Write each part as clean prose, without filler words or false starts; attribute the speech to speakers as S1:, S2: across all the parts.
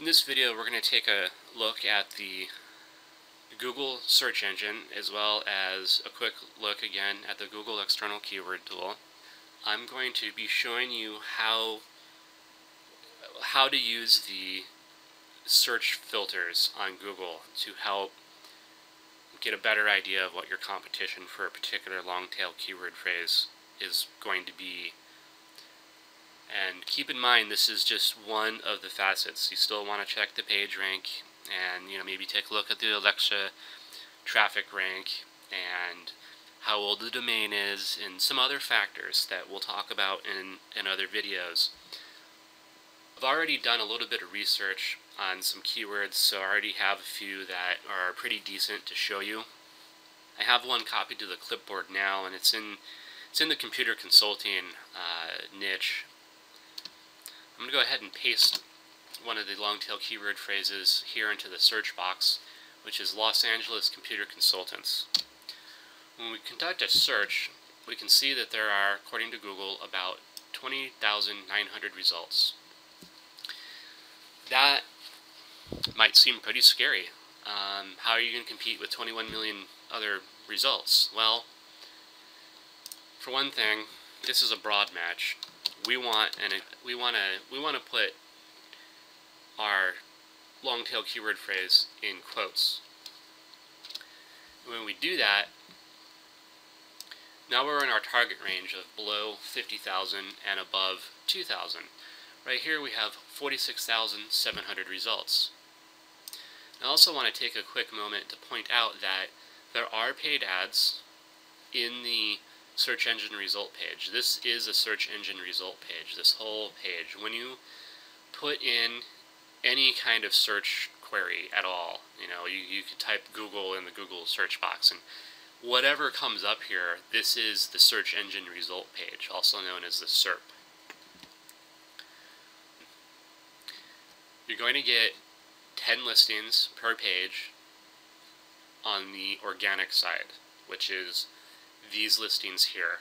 S1: In this video, we're going to take a look at the Google search engine, as well as a quick look again at the Google external keyword tool. I'm going to be showing you how to use the search filters on Google to help get a better idea of what your competition for a particular long-tail keyword phrase is going to be. And keep in mind, this is just one of the facets. You still want to check the page rank and maybe take a look at the Alexa traffic rank and how old the domain is and some other factors that we'll talk about in other videos. I've already done a little bit of research on some keywords, so I already have a few that are pretty decent to show you. I have one copied to the clipboard now, and it's in the computer consulting niche. I'm going to go ahead and paste one of the long-tail keyword phrases here into the search box, which is Los Angeles Computer Consultants. When we conduct a search, we can see that there are, according to Google, about 20,900 results. That might seem pretty scary. How are you going to compete with 21 million other results? Well, for one thing, this is a broad match. We want to put our long-tail keyword phrase in quotes. When we do that, now we're in our target range of below 50,000 and above 2,000. Right here we have 46,700 results. I also want to take a quick moment to point out that there are paid ads in the search engine result page. This is a search engine result page, this whole page. When you put in any kind of search query at all, you could type Google in the Google search box, and whatever comes up here, this is the search engine result page, also known as the SERP. You're going to get 10 listings per page on the organic side, which is these listings here.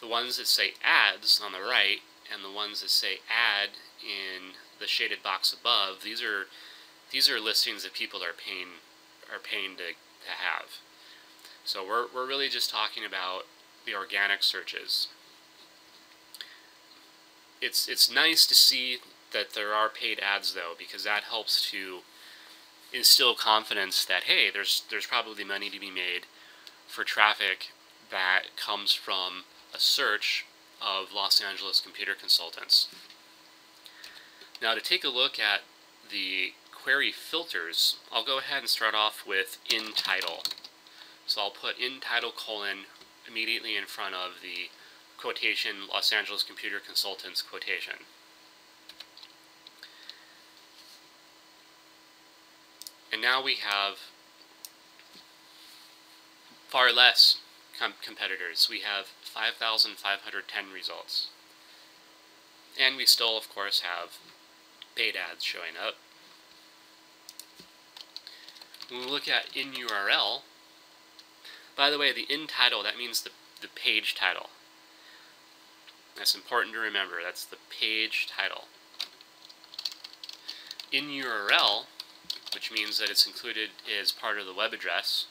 S1: The ones that say ads on the right and the ones that say ad in the shaded box above, these are listings that people are paying to have. So we're really just talking about the organic searches. It's nice to see that there are paid ads though, because that helps to instill confidence that, hey, there's probably money to be made for traffic that comes from a search of Los Angeles Computer Consultants. Now, to take a look at the query filters, I'll go ahead and start off with in title. So I'll put in title colon immediately in front of the quotation Los Angeles Computer Consultants quotation. And now we have far less competitors. We have 5,510 results. And we still, of course, have paid ads showing up. When we look at in URL, by the way, the in title, that means the page title. That's important to remember. That's the page title. In URL, which means that it's included as part of the web address.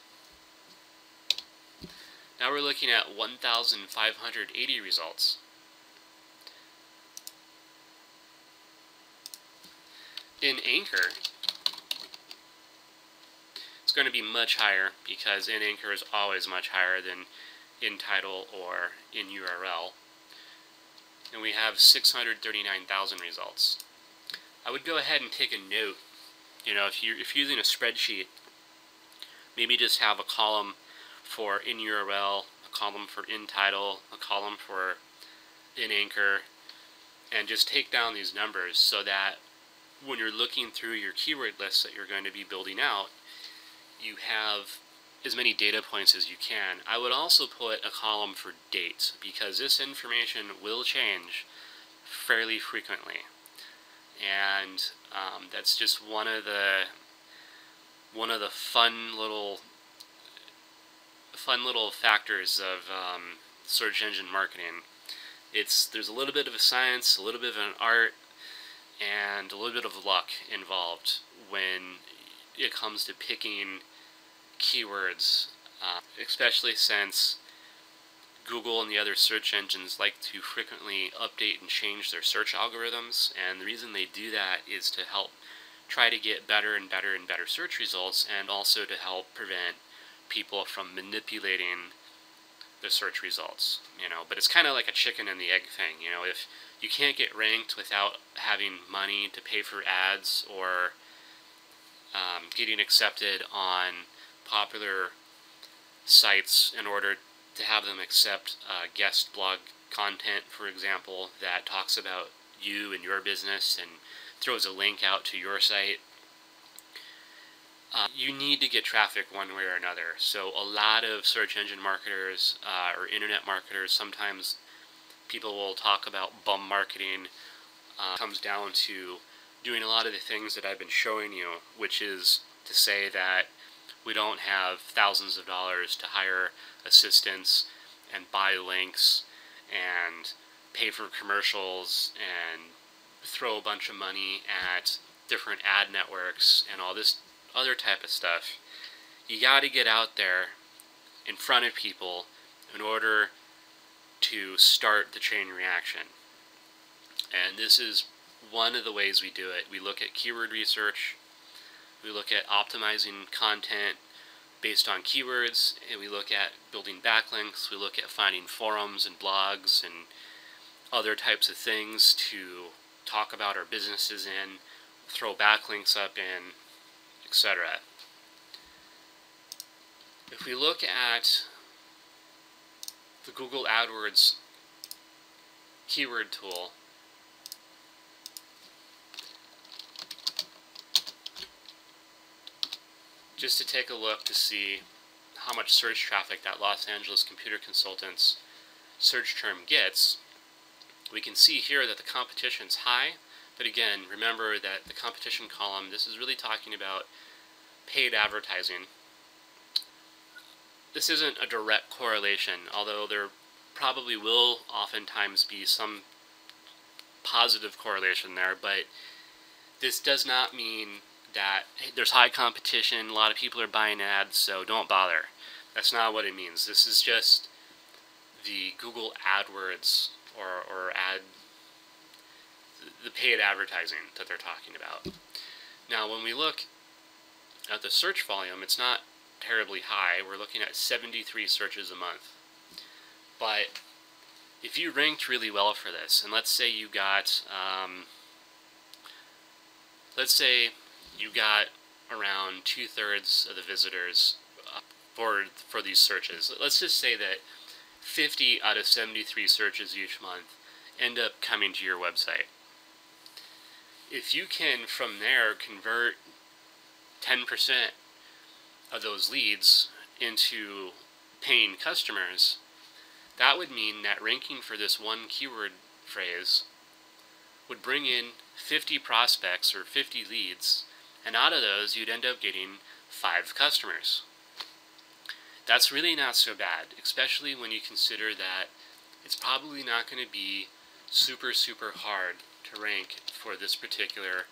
S1: Now we're looking at 1,580 results. In Anchor, it's going to be much higher, because in Anchor is always much higher than in title or in URL. And we have 639,000 results. I would go ahead and take a note. If you're using a spreadsheet, maybe just have a column for in URL, a column for in title, a column for in Anchor, and just take down these numbers so that when you're looking through your keyword lists that you're going to be building out, you have as many data points as you can. I would also put a column for dates, because this information will change fairly frequently. And that's just one of the fun little factors of search engine marketing. There's a little bit of a science, a little bit of an art, and a little bit of luck involved when it comes to picking keywords, especially since Google and the other search engines like to frequently update and change their search algorithms, and the reason they do that is to help try to get better and better and better search results, and also to help prevent people from manipulating the search results, but it's kind of like a chicken and the egg thing. If you can't get ranked without having money to pay for ads or getting accepted on popular sites in order to have them accept guest blog content, for example, that talks about you and your business and throws a link out to your site, you need to get traffic one way or another. So a lot of search engine marketers or internet marketers, sometimes people will talk about bum marketing. Comes down to doing a lot of the things that I've been showing you, which is to say that we don't have thousands of dollars to hire assistants and buy links and pay for commercials and throw a bunch of money at different ad networks and all this other type of stuff. You got to get out there in front of people in order to start the chain reaction. And this is one of the ways we do it. We look at keyword research, we look at optimizing content based on keywords, and we look at building backlinks, we look at finding forums and blogs and other types of things to talk about our businesses in, throw backlinks up in, etc. If we look at the Google AdWords keyword tool, just to take a look to see how much search traffic that Los Angeles Computer Consultants search term gets, we can see here that the competition's high, but again, remember that the competition column, this is really talking about paid advertising. This isn't a direct correlation, although there probably will oftentimes be some positive correlation there, but this does not mean that hey, there's high competition, a lot of people are buying ads, so don't bother. That's not what it means. This is just the Google AdWords or the paid advertising that they're talking about. Now, when we look at the search volume, it's not terribly high. We're looking at 73 searches a month. But if you ranked really well for this, and let's say you got around 2/3 of the visitors for these searches. Let's just say that 50 out of 73 searches each month end up coming to your website. If you can from there convert 10% of those leads into paying customers, that would mean that ranking for this one keyword phrase would bring in 50 prospects or 50 leads, and out of those you'd end up getting 5 customers. That's really not so bad, especially when you consider that it's probably not going to be super hard to rank for this particular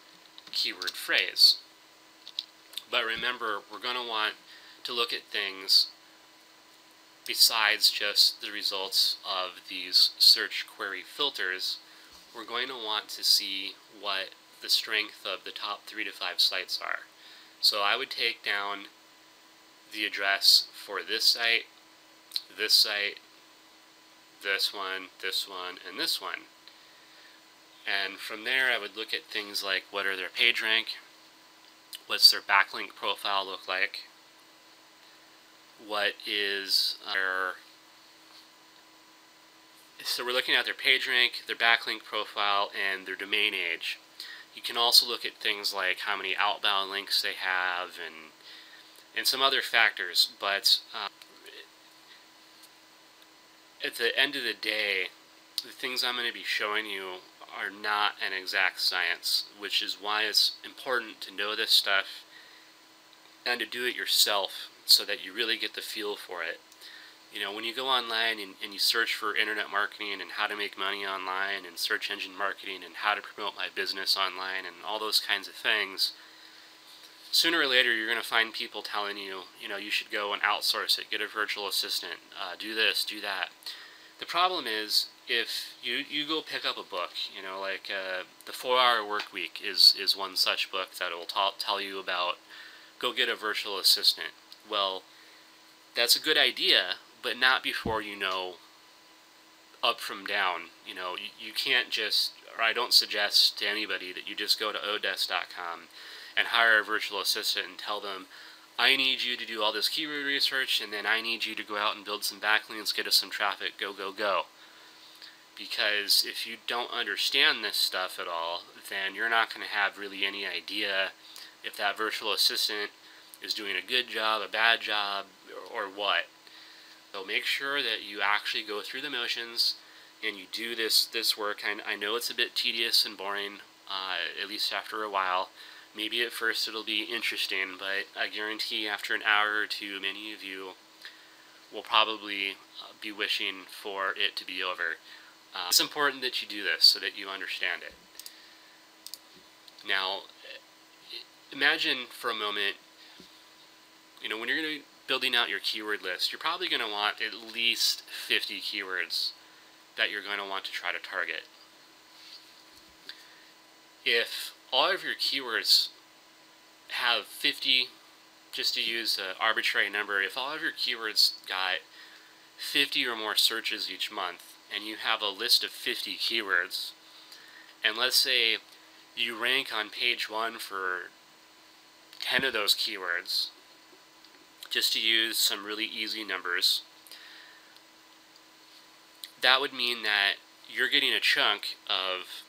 S1: keyword phrase. But remember, we're going to want to look at things besides just the results of these search query filters. We're going to want to see what the strength of the top 3 to 5 sites are. So I would take down the address for this site, this one, and this one. And from there I would look at things like what are their page rank, what's their backlink profile look like, what is their... So we're looking at their page rank, their backlink profile, and their domain age. You can also look at things like how many outbound links they have and some other factors, but at the end of the day, the things I'm going to be showing you are not an exact science, which is why it's important to know this stuff and to do it yourself so that you really get the feel for it. You know, when you go online and you search for internet marketing and how to make money online and search engine marketing and how to promote my business online and all those kinds of things, sooner or later you're going to find people telling you, you know, you should go and outsource it, get a virtual assistant, do this, do that. The problem is, if you go pick up a book, you know, like the 4-Hour Work Week is one such book that will tell you about, go get a virtual assistant. Well, that's a good idea, but not before you know up from down. You know, you can't just, or I don't suggest to anybody that you just go to Odesk.com and hire a virtual assistant and tell them, I need you to do all this keyword research, and then I need you to go out and build some backlinks, get us some traffic, go, go, go. Because if you don't understand this stuff at all, then you're not going to have really any idea if that virtual assistant is doing a good job, a bad job, or what. So make sure that you actually go through the motions and you do this work. I know it's a bit tedious and boring, at least after a while. Maybe at first it'll be interesting, but I guarantee after an hour or two, many of you will probably be wishing for it to be over. It's important that you do this so that you understand it. Now, imagine for a moment, you know, when you're going to be building out your keyword list, you're probably going to want at least 50 keywords that you're going to want to try to target. If all of your keywords have 50, just to use an arbitrary number, if all of your keywords got 50 or more searches each month, and you have a list of 50 keywords, and let's say you rank on page 1 for 10 of those keywords, just to use some really easy numbers, that would mean that you're getting a chunk of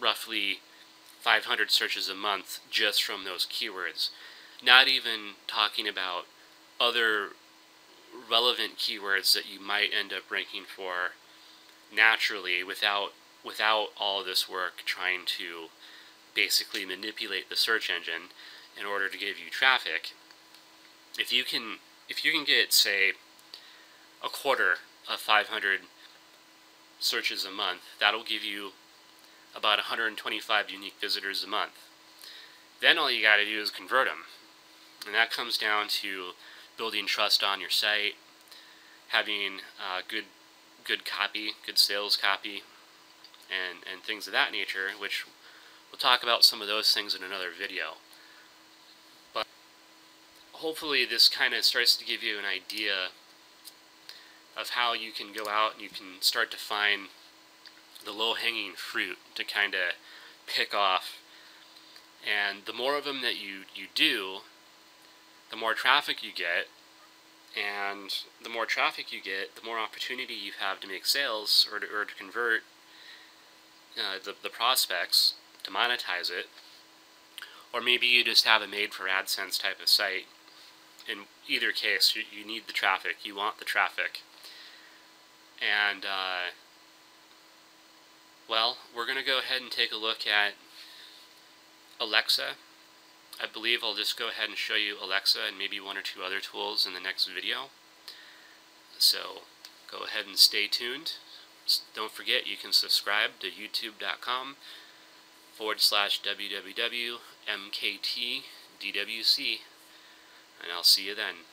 S1: roughly 500 searches a month just from those keywords. Not even talking about other relevant keywords that you might end up ranking for naturally without all of this work trying to basically manipulate the search engine in order to give you traffic. If you can get, say, a quarter of 500 searches a month, that'll give you about 125 unique visitors a month. Then all you got to do is convert them. And that comes down to building trust on your site, having good copy, good sales copy, and things of that nature, which we'll talk about some of those things in another video. But hopefully this kind of starts to give you an idea of how you can go out and you can start to find the low-hanging fruit to kind of pick off. And the more of them that you do, the more traffic you get, and the more traffic you get, the more opportunity you have to make sales or to convert the prospects, to monetize it. Or maybe you just have a made for AdSense type of site. In either case, you need the traffic, you want the traffic. And well, we're going to go ahead and take a look at Alexa. I believe I'll just go ahead and show you Alexa and maybe one or two other tools in the next video. So go ahead and stay tuned. Don't forget, you can subscribe to youtube.com/www.mktdwc, and I'll see you then.